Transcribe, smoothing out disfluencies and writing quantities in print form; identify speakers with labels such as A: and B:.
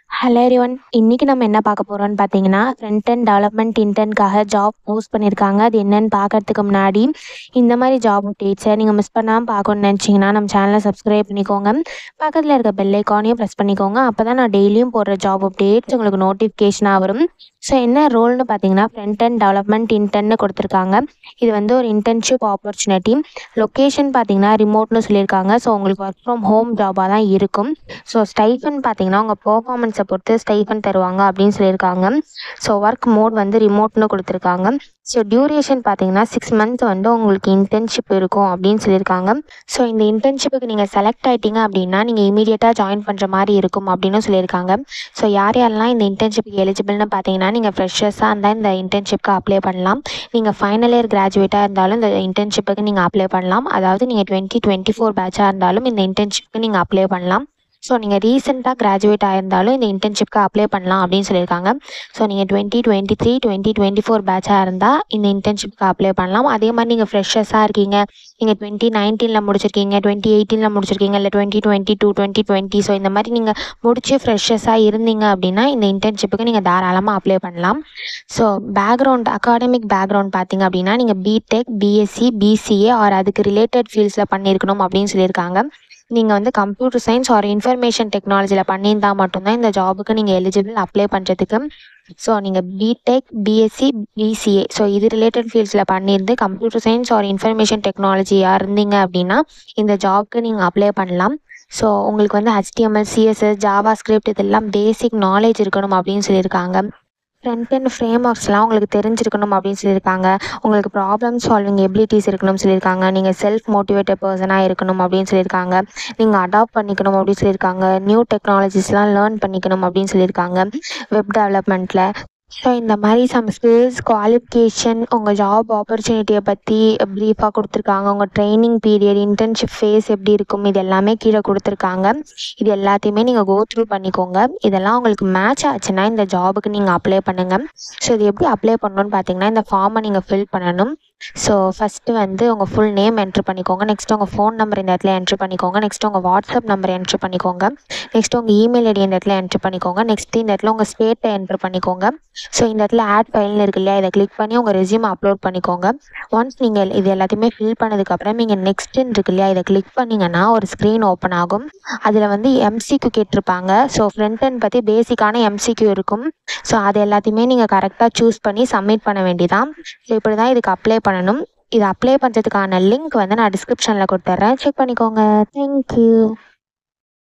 A: Hello everyone. இன்னைக்கு நம்ம என்ன பார்க்க போறோம்னு பார்த்தீங்கன்னா, ஃப்ரண்ட் அண்ட் டெவலப்மெண்ட் இன்டர்ன்காக ஜாப் போஸ்ட் பண்ணியிருக்காங்க. அது என்னன்னு பார்க்கறதுக்கு முன்னாடி, இந்த மாதிரி ஜாப் அப்டேட்ஸை நீங்கள் மிஸ் பண்ணாமல் பார்க்கணும்னு நினச்சிங்கன்னா, நம்ம சேனலை சப்ஸ்கிரைப் பண்ணிக்கோங்க. பக்கத்தில் இருக்க பெல் ஐக்கானையும் ப்ரெஸ் பண்ணிக்கோங்க. அப்போ தான் நான் டெய்லியும் போடுற ஜாப் அப்டேட்ஸ் உங்களுக்கு நோட்டிஃபிகேஷனாக வரும். ஸோ என்ன ரோல்னு பார்த்தீங்கன்னா, ஃப்ரண்ட் அண்ட் டெவலப்மெண்ட் இன்டர்ன்னு கொடுத்துருக்காங்க. இது வந்து ஒரு இன்டர்ன்ஷிப் ஆப்பர்ச்சுனிட்டி. லொக்கேஷன் பார்த்தீங்கன்னா ரிமோட்னு சொல்லியிருக்காங்க. ஸோ உங்களுக்கு ஒர்க் ஃப்ரம் ஹோம் ஜாபாக தான் இருக்கும். ஸோ ஸ்டைஃபன் பார்த்தீங்கன்னா உங்கள் பெர்ஃபார்மன்ஸை பொறுத்து ஸ்டைஃபன் தருவாங்க அப்படின்னு சொல்லியிருக்காங்க. ஸோ ஒர்க் மோட் வந்து ரிமோட்னு கொடுத்துருக்காங்க. ஸோ டியூரேஷன் பார்த்தீங்கன்னா 6 மந்த்ஸ் வந்து உங்களுக்கு இன்டர்ன்ஷிப் இருக்கும் அப்படின்னு சொல்லியிருக்காங்க. ஸோ இந்த இன்டர்ன்ஷிப்புக்கு நீங்கள் செலக்ட் ஆகிட்டீங்க அப்படின்னா நீங்கள் இமீடியட்டாக ஜாயின் பண்ணுற மாதிரி இருக்கும் அப்படின்னு சொல்லியிருக்காங்க. ஸோ யார் யாரெல்லாம் இந்த இன்டர்ன்ஷிப்புக்கு எலிஜிபிள்னு பார்த்தீங்கன்னா, நீங்கள் ஃப்ரெஷர்ஸாக இருந்தால் இந்த இன்டர்ன்ஷிப்க்கு அப்ளை பண்ணலாம். நீங்கள் ஃபைனல் இயர் கிராஜுவேட்டாக இருந்தாலும் இந்த இன்டர்ன்ஷிப்புக்கு நீங்கள் அப்ளை பண்ணலாம். அதாவது நீங்கள் 2024 பேட்சாக இருந்தாலும் இந்த இன்டர்ன்ஷிப்புக்கு நீங்கள் அப்ளை பண்ணலாம். ஸோ நீங்கள் ரீசெண்டாக கிராஜுவேட் ஆயிருந்தாலும் இந்த இன்டர்ன்ஷிப்க்கு அப்ளை பண்ணலாம் அப்படின்னு சொல்லியிருக்காங்க. ஸோ நீங்கள் 2023 2024 பேட்சாக இருந்தால் இந்த இன்டர்ன்ஷிப்க்கு அப்ளை பண்ணலாம். அதே மாதிரி நீங்கள் ஃப்ரெஷர்ஸாக இருக்கீங்க, நீங்கள் 2019 முடிச்சிருக்கீங்க, 2018 முடிச்சிருக்கீங்க, இல்லை 2022 2020, ஸோ இந்த மாதிரி நீங்கள் முடிச்சு ஃப்ரெஷர்ஸாக இருந்தீங்க அப்படின்னா இந்த இன்டர்ன்ஷிப்புக்கு நீங்கள் தாராளமாக அப்ளை பண்ணலாம். ஸோ அகாடமிக் பேக்ரவுண்ட் பார்த்தீங்க அப்படின்னா நீங்கள் பிடெக், பிஎஸ்சி, பிசிஏ ஆர் அதுக்கு ரிலேட்டட் ஃபீல்ட்ஸில் பண்ணியிருக்கணும் அப்படின்னு சொல்லியிருக்காங்க. நீங்கள் வந்து கம்ப்யூட்டர் சயின்ஸ் ஆர் இன்ஃபர்மேஷன் டெக்னாலஜியில் பண்ணியிருந்தால் மட்டும்தான் இந்த ஜாபுக்கு நீங்கள் எலிஜிபிள் அப்ளை பண்ணுறதுக்கு. ஸோ நீங்கள் பிடெக், பிஎஸ்சி, பிசிஏ ஸோ இது ரிலேட்டட் ஃபீல்ட்ஸில் பண்ணியிருந்து கம்ப்யூட்டர் சயின்ஸ் ஆர் இன்ஃபர்மேஷன் டெக்னாலஜியாக இருந்தீங்க அப்படின்னா இந்த ஜாப்க்கு நீங்கள் அப்ளை பண்ணலாம். ஸோ உங்களுக்கு வந்து HTML, CSS, ஜாவா ஸ்கிரிப்ட் இதெல்லாம் பேசிக் நாலேஜ் இருக்கணும் அப்படின்னு சொல்லியிருக்காங்க. ஃப்ரண்ட் அண்ட் ஃப்ரேம் ஒர்க்ஸ்லாம் உங்களுக்கு தெரிஞ்சிருக்கணும் அப்படின்னு சொல்லியிருக்காங்க. உங்களுக்கு ப்ராப்ளம் சால்விங் எபிலிட்டிஸ் இருக்கணும்னு சொல்லியிருக்காங்க. நீங்கள் செல்ஃப் மோட்டிவேட்டட் பர்சனாக இருக்கணும் அப்படின்னு சொல்லியிருக்காங்க. நீங்கள் அடாப்ட் பண்ணிக்கணும் அப்படின்னு சொல்லியிருக்காங்க. நியூ டெக்னாலஜிஸ்லாம் லேர்ன் பண்ணிக்கணும் அப்படின்னு சொல்லியிருக்காங்க வெப் டெவலப்மெண்ட்டில். ஸோ இந்த மாதிரி சம் ஸ்கில்ஸ், குவாலிஃபிகேஷன், உங்கள் ஜாப் ஆப்பர்ச்சுனிட்டியை பற்றி ப்ரீஃபாக கொடுத்துருக்காங்க. உங்கள் ட்ரைனிங் பீரியட், இன்டர்ன்ஷிப் ஃபேஸ் எப்படி இருக்கும், இது எல்லாமே கீழே கொடுத்துருக்காங்க. இது எல்லாத்தையுமே நீங்கள் கோ த்ரூ பண்ணிக்கோங்க. இதெல்லாம் உங்களுக்கு மேட்ச் ஆச்சுன்னா இந்த ஜாபுக்கு நீங்கள் அப்ளை பண்ணுங்கள். ஸோ இது எப்படி அப்ளை பண்ணணும்னு பார்த்தீங்கன்னா, இந்த ஃபார்மை நீங்கள் ஃபில் பண்ணணும். ஸோ ஃபஸ்ட்டு வந்து உங்கள் ஃபுல் நேம் என்ட்ரு பண்ணிக்கோங்க. நெக்ஸ்ட்டு உங்கள் ஃபோன் நம்பர் இந்த இடத்துல என்ட்ரு பண்ணிக்கோங்க. நெக்ஸ்ட்டு உங்கள் வாட்ஸ்அப் நம்பர் என்ட்ரு பண்ணிக்கோங்க. நெக்ஸ்ட்டு உங்கள் இமெயில் ஐடி இந்த இடத்துல என்ட்ரு பண்ணிக்கோங்க. நெக்ஸ்ட்டு இந்த இடத்துல உங்கள் ஸ்டேட்டை என்ட்ரு பண்ணிக்கோங்க. ஸோ இந்த இடத்துல ஆட் ஃபைல்னு இருக்கு இல்லையா, இதை கிளிக் பண்ணி உங்கள் ரெஸ்யூம் அப்லோட் பண்ணிக்கோங்க. ஒன்ஸ் நீங்கள் இது எல்லாத்தையுமே ஃபில் பண்ணதுக்கப்புறம் நீங்கள் நெக்ஸ்ட்டுன்னு இருக்கு இல்லையா, இதை கிளிக் பண்ணிங்கன்னா ஒரு ஸ்க்ரீன் ஓப்பன் ஆகும். அதில் வந்து MCQ கேட்டிருப்பாங்க. ஸோ ஃப்ரண்ட் அண்ட் பற்றி பேசிக்கான MCQ இருக்கும். ஸோ அது எல்லாத்தையுமே நீங்கள் கரெக்டாக சூஸ் பண்ணி சப்மிட் பண்ண வேண்டியதான். ஸோ இப்படி தான் இதுக்கு அப்ளை பண்ணணும். இதை அப்ளை பண்ணுறதுக்கான லிங்க் வந்து நான் டிஸ்கிரிப்ஷனில் கொடுத்துட்றேன், செக் பண்ணிக்கோங்க. தேங்க்யூ.